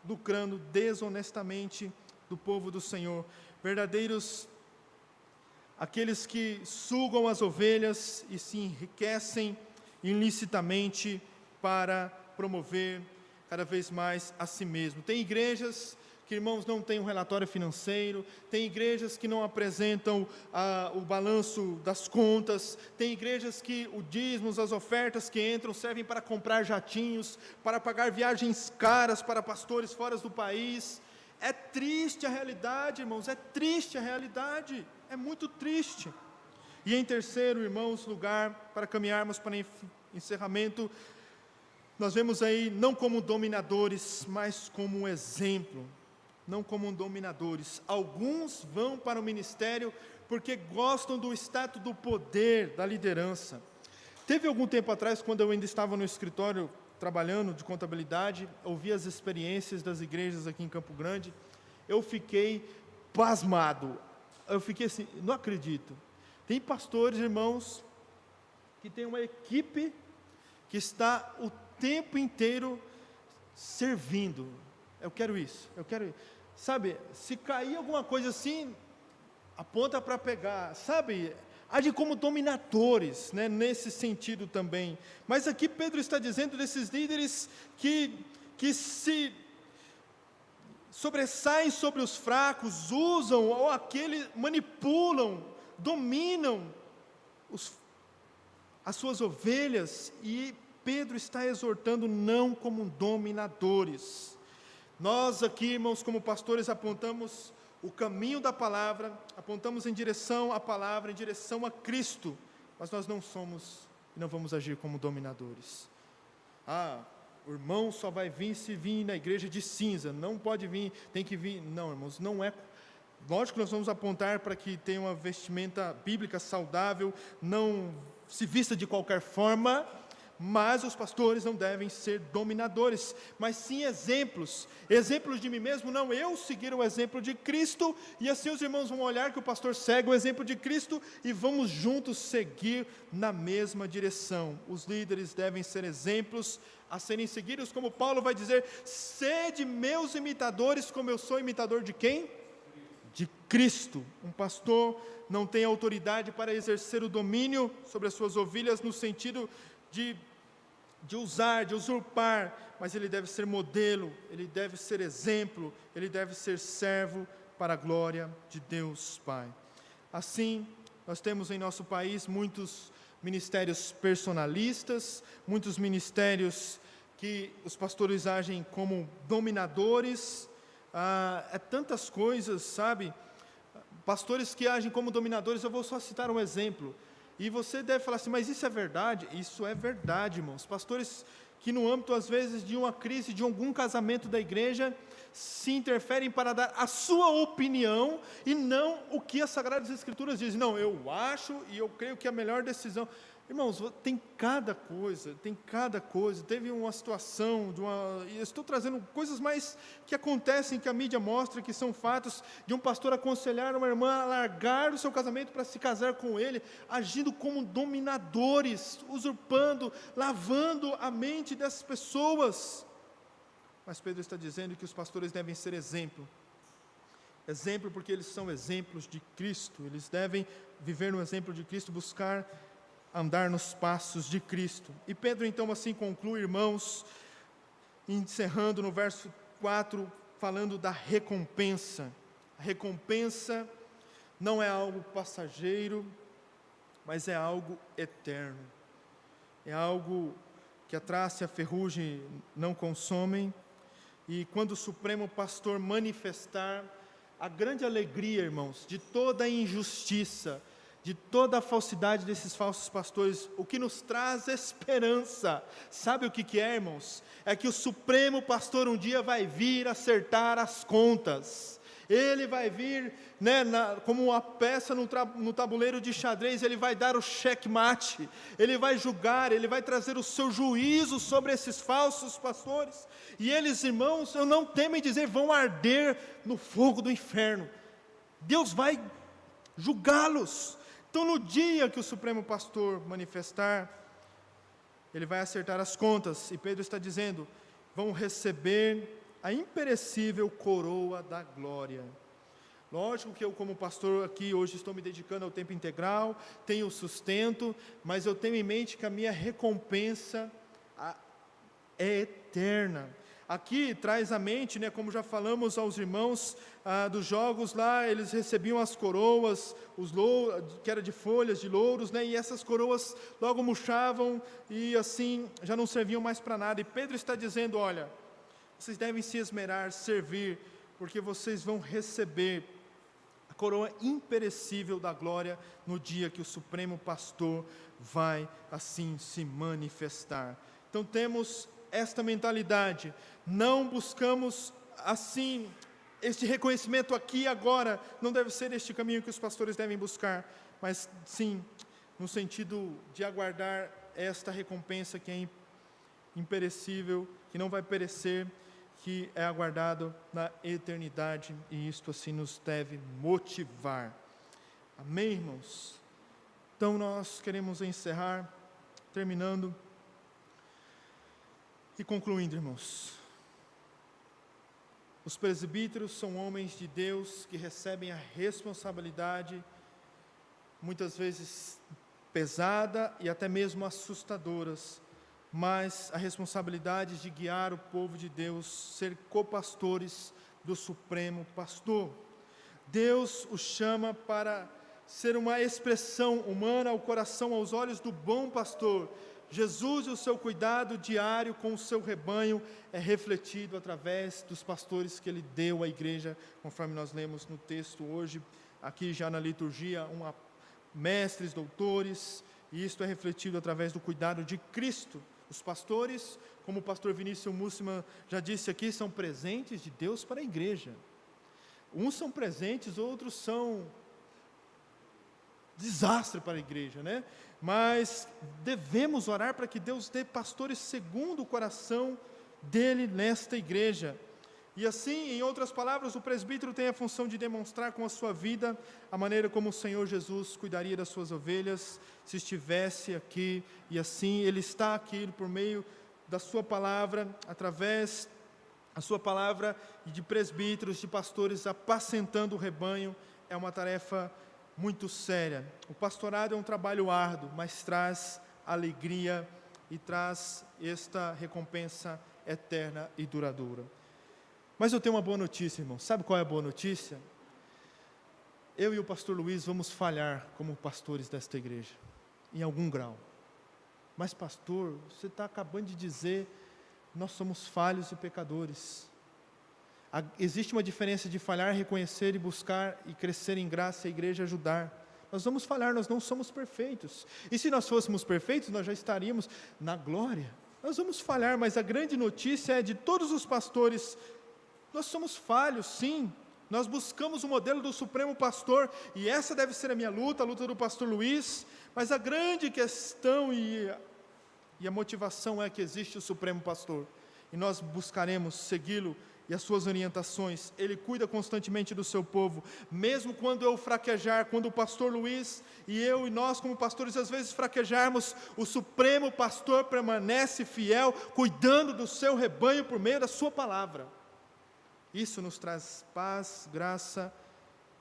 lucrando desonestamente do povo do Senhor, verdadeiros, aqueles que sugam as ovelhas e se enriquecem ilicitamente para promover cada vez mais a si mesmo. Tem igrejas que, irmãos, não têm um relatório financeiro, tem igrejas que não apresentam o balanço das contas, tem igrejas que o dízimos, as ofertas que entram servem para comprar jatinhos, para pagar viagens caras para pastores fora do país. É triste a realidade, irmãos, é triste a realidade, é muito triste. E em terceiro, irmãos, lugar, para caminharmos para encerramento, nós vemos aí, não como dominadores, mas como um exemplo. Não como dominadores. Alguns vão para o ministério porque gostam do status do poder, da liderança. Teve algum tempo atrás, quando eu ainda estava no escritório trabalhando de contabilidade, ouvi as experiências das igrejas aqui em Campo Grande, eu fiquei pasmado. Eu fiquei assim, não acredito. Tem pastores, irmãos, que tem uma equipe que está o tempo inteiro servindo. Eu quero isso, eu quero isso. Sabe, se cair alguma coisa assim, aponta para pegar, sabe? Agem como dominadores, né, nesse sentido também. Mas aqui Pedro está dizendo desses líderes que se sobressaem sobre os fracos, usam, ou aqueles manipulam, dominam as suas ovelhas, e Pedro está exortando não como dominadores. Nós aqui, irmãos, como pastores, apontamos o caminho da palavra, apontamos em direção à palavra, em direção a Cristo, mas nós não somos e não vamos agir como dominadores. O irmão só vai vir se vir na igreja de cinza, não pode vir, tem que vir. Não, irmãos, não é. Lógico que nós vamos apontar para que tenha uma vestimenta bíblica saudável, não se vista de qualquer forma, mas os pastores não devem ser dominadores, mas sim exemplos de mim mesmo, não eu seguir o exemplo de Cristo, e assim os irmãos vão olhar que o pastor segue o exemplo de Cristo, e vamos juntos seguir na mesma direção. Os líderes devem ser exemplos a serem seguidos, como Paulo vai dizer, sede meus imitadores, como eu sou imitador de quem? De Cristo. Um pastor não tem autoridade para exercer o domínio sobre as suas ovelhas, no sentido de usar, de usurpar, mas ele deve ser modelo, ele deve ser exemplo, ele deve ser servo para a glória de Deus Pai. Assim, nós temos em nosso país muitos ministérios personalistas, muitos ministérios que os pastores agem como dominadores, tantas coisas, sabe? Pastores que agem como dominadores, eu vou só citar um exemplo. E você deve falar assim, mas isso é verdade? Isso é verdade, irmãos. Pastores que no âmbito, às vezes, de uma crise, de algum casamento da igreja, se interferem para dar a sua opinião, e não o que as Sagradas Escrituras dizem. Não, eu acho e eu creio que é a melhor decisão. Irmãos, tem cada coisa. Teve uma situação, eu estou trazendo coisas mais que acontecem, que a mídia mostra, que são fatos, de um pastor aconselhar uma irmã a largar o seu casamento para se casar com ele, agindo como dominadores, usurpando, lavando a mente dessas pessoas. Mas Pedro está dizendo que os pastores devem ser exemplo porque eles são exemplos de Cristo, eles devem viver no exemplo de Cristo, buscar andar nos passos de Cristo. E Pedro então assim conclui, irmãos, encerrando no verso 4, falando da recompensa. A recompensa não é algo passageiro, mas é algo eterno. É algo que a traça e a ferrugem não consomem. E quando o Supremo Pastor manifestar a grande alegria, irmãos, de toda a injustiça, de toda a falsidade desses falsos pastores, o que nos traz esperança, sabe o que é, irmãos? É que o Supremo Pastor um dia vai vir acertar as contas. Ele vai vir, como uma peça no tabuleiro de xadrez, ele vai dar o checkmate, ele vai julgar, ele vai trazer o seu juízo sobre esses falsos pastores, e eles, irmãos, eu não temo em dizer, vão arder no fogo do inferno. Deus vai julgá-los. Então, no dia que o Supremo Pastor manifestar, ele vai acertar as contas, e Pedro está dizendo, vão receber a imperecível coroa da glória. Lógico que eu, como pastor aqui, hoje estou me dedicando ao tempo integral, tenho sustento, mas eu tenho em mente que a minha recompensa é eterna. aqui traz à mente, como já falamos aos irmãos dos jogos lá, eles recebiam as coroas, que era de folhas, de louros, e essas coroas logo murchavam e assim já não serviam mais para nada. E Pedro está dizendo: olha, vocês devem se esmerar, servir, porque vocês vão receber a coroa imperecível da glória no dia que o Supremo Pastor vai assim se manifestar. Então temos esta mentalidade, não buscamos assim, este reconhecimento aqui e agora, não deve ser este caminho que os pastores devem buscar, mas sim, no sentido de aguardar esta recompensa que é imperecível, que não vai perecer, que é aguardado na eternidade, e isto assim nos deve motivar. Amém, irmãos? Então nós queremos encerrar, terminando e concluindo, irmãos. Os presbíteros são homens de Deus que recebem a responsabilidade, muitas vezes pesada e até mesmo assustadoras, mas a responsabilidade de guiar o povo de Deus, ser copastores do Supremo Pastor. Deus os chama para ser uma expressão humana ao coração, aos olhos do bom pastor. Jesus e o seu cuidado diário com o seu rebanho é refletido através dos pastores que Ele deu à igreja, conforme nós lemos no texto hoje, aqui já na liturgia, mestres, doutores, e isto é refletido através do cuidado de Cristo. Os pastores, como o pastor Vinícius Mússima já disse aqui, são presentes de Deus para a igreja. Uns são presentes, outros são desastre para a igreja, Mas devemos orar para que Deus dê pastores segundo o coração dele nesta igreja. E assim, em outras palavras, o presbítero tem a função de demonstrar com a sua vida a maneira como o Senhor Jesus cuidaria das suas ovelhas, se estivesse aqui, e assim Ele está aqui por meio da sua palavra, através da sua palavra e de presbíteros, de pastores, apacentando o rebanho. É uma tarefa muito séria. O pastorado é um trabalho árduo, mas traz alegria e traz esta recompensa eterna e duradoura. Mas eu tenho uma boa notícia, irmão. Sabe qual é a boa notícia? Eu e o pastor Luiz vamos falhar como pastores desta igreja, em algum grau. Mas pastor, você está acabando de dizer, nós somos falhos e pecadores. Existe uma diferença de falhar, reconhecer e buscar e crescer em graça, a igreja ajudar. Nós vamos falhar, nós não somos perfeitos. E se nós fôssemos perfeitos, nós já estaríamos na glória. Nós vamos falhar, mas a grande notícia é de todos os pastores, nós somos falhos, sim. Nós buscamos o modelo do Supremo Pastor, e essa deve ser a minha luta, a luta do pastor Luiz, mas a grande questão e a motivação é que existe o Supremo Pastor, e nós buscaremos segui-lo, e as suas orientações. Ele cuida constantemente do seu povo, mesmo quando eu fraquejar, quando o pastor Luiz e eu e nós como pastores às vezes fraquejarmos, o Supremo Pastor permanece fiel, cuidando do seu rebanho por meio da sua palavra. Isso nos traz paz, graça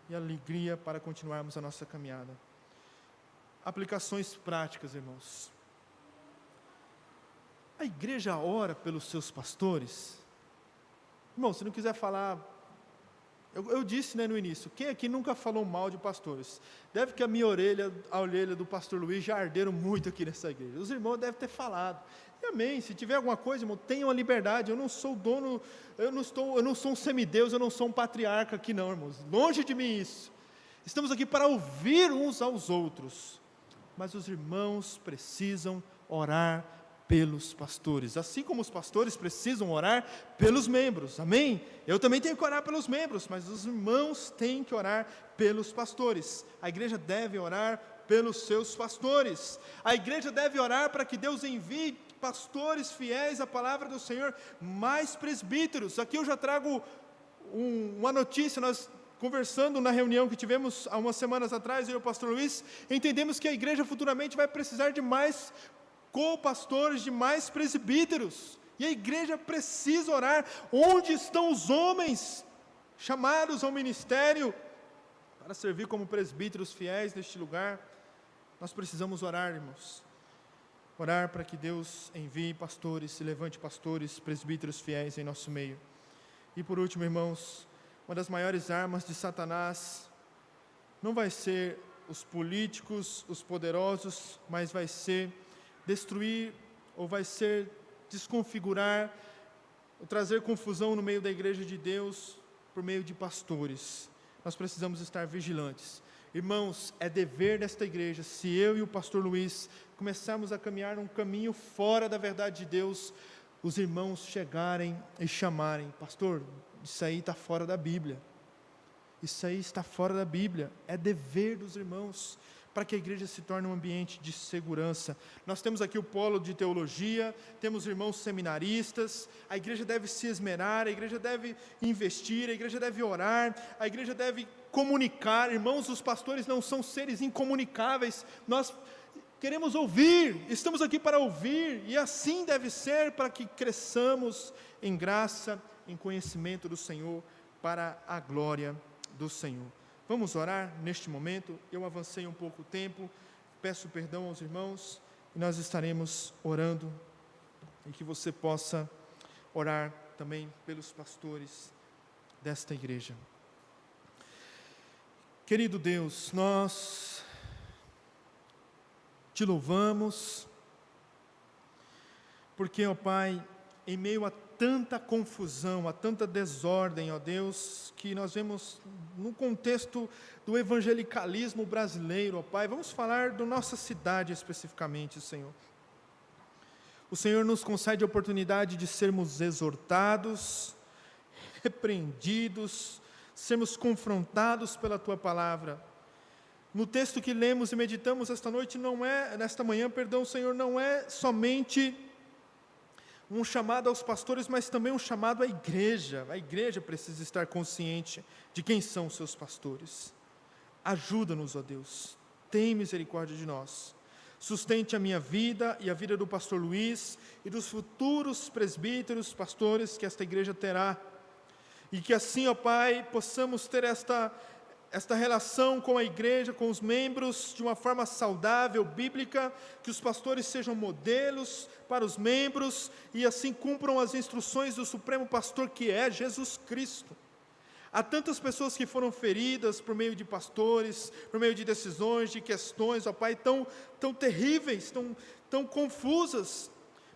e alegria para continuarmos a nossa caminhada. Aplicações práticas, irmãos. A igreja ora pelos seus pastores. Irmão, se não quiser falar, eu disse no início, quem aqui nunca falou mal de pastores? Deve que a minha orelha, a orelha do pastor Luiz já arderam muito aqui nessa igreja. Os irmãos devem ter falado. E amém, se tiver alguma coisa, irmão, tenham a liberdade. Eu não sou dono, eu não sou um semideus, eu não sou um patriarca aqui não, irmãos. Longe de mim isso. Estamos aqui para ouvir uns aos outros. Mas os irmãos precisam orar pelos pastores, assim como os pastores precisam orar pelos membros, amém? Eu também tenho que orar pelos membros, mas os irmãos têm que orar pelos pastores. A igreja deve orar pelos seus pastores, a igreja deve orar para que Deus envie pastores fiéis à palavra do Senhor, mais presbíteros. Aqui eu já trago uma notícia, nós conversando na reunião que tivemos há umas semanas atrás, eu e o pastor Luiz, entendemos que a igreja futuramente vai precisar de mais co-pastores, de mais presbíteros, e a igreja precisa orar. Onde estão os homens chamados ao ministério para servir como presbíteros fiéis neste lugar? Nós precisamos orar, irmãos. orar para que Deus envie pastores, se levante pastores, presbíteros fiéis em nosso meio. E por último, irmãos, uma das maiores armas de Satanás não vai ser os políticos, os poderosos, mas vai ser destruir ou vai ser desconfigurar, ou trazer confusão no meio da igreja de Deus por meio de pastores. Nós precisamos estar vigilantes. Irmãos, é dever desta igreja, se eu e o pastor Luiz começarmos a caminhar num caminho fora da verdade de Deus, os irmãos chegarem e chamarem: pastor, isso aí está fora da Bíblia. Isso aí está fora da Bíblia. É dever dos irmãos, para que a igreja se torne um ambiente de segurança. Nós temos aqui o polo de teologia, temos irmãos seminaristas, a igreja deve se esmerar, a igreja deve investir, a igreja deve orar, a igreja deve comunicar. Irmãos, os pastores não são seres incomunicáveis, nós queremos ouvir, estamos aqui para ouvir, e assim deve ser, para que cresçamos em graça, em conhecimento do Senhor, para a glória do Senhor. Vamos orar neste momento. Eu avancei um pouco o tempo, peço perdão aos irmãos, e nós estaremos orando, e que você possa orar também pelos pastores desta igreja. Querido Deus, nós te louvamos, porque, ó Pai, em meio a tanta confusão, a tanta desordem, ó Deus, que nós vemos no contexto do evangelicalismo brasileiro, ó Pai, vamos falar da nossa cidade especificamente, Senhor. O Senhor nos concede a oportunidade de sermos exortados, repreendidos, sermos confrontados pela Tua Palavra. No texto que lemos e meditamos nesta manhã, Senhor, não é somente um chamado aos pastores, mas também um chamado à igreja. A igreja precisa estar consciente de quem são os seus pastores. Ajuda-nos, ó Deus, tem misericórdia de nós. Sustente a minha vida e a vida do pastor Luiz e dos futuros presbíteros, pastores que esta igreja terá. E que assim, ó Pai, possamos ter esta relação com a igreja, com os membros, de uma forma saudável, bíblica, que os pastores sejam modelos para os membros, e assim cumpram as instruções do Supremo Pastor, que é Jesus Cristo. Há tantas pessoas que foram feridas por meio de pastores, por meio de decisões, de questões, ó Pai, tão terríveis, tão confusas,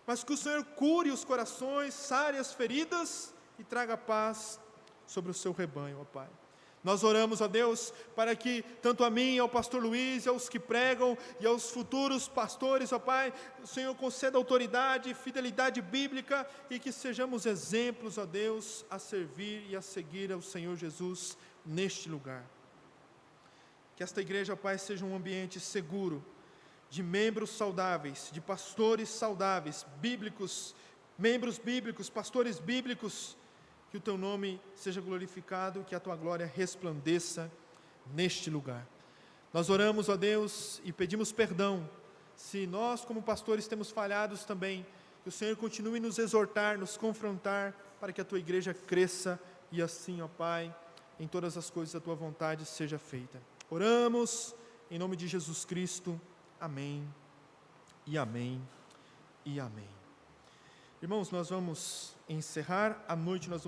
mas que o Senhor cure os corações, sare as feridas e traga paz sobre o seu rebanho, ó Pai. Nós oramos, ó Deus, para que tanto a mim, ao pastor Luiz, e aos que pregam, e aos futuros pastores, ó Pai, o Senhor conceda autoridade, fidelidade bíblica, e que sejamos exemplos, ó Deus, a servir e a seguir ao Senhor Jesus neste lugar. Que esta igreja, ó Pai, seja um ambiente seguro, de membros saudáveis, de pastores saudáveis, bíblicos, membros bíblicos, pastores bíblicos. Que o Teu nome seja glorificado, que a Tua glória resplandeça neste lugar. Nós oramos, ó Deus, e pedimos perdão, se nós como pastores temos falhados também, que o Senhor continue nos exortar, nos confrontar, para que a Tua igreja cresça, e assim, ó Pai, em todas as coisas a Tua vontade seja feita. Oramos, em nome de Jesus Cristo, amém, e amém, e amém. Irmãos, nós vamos encerrar, à noite nós vamos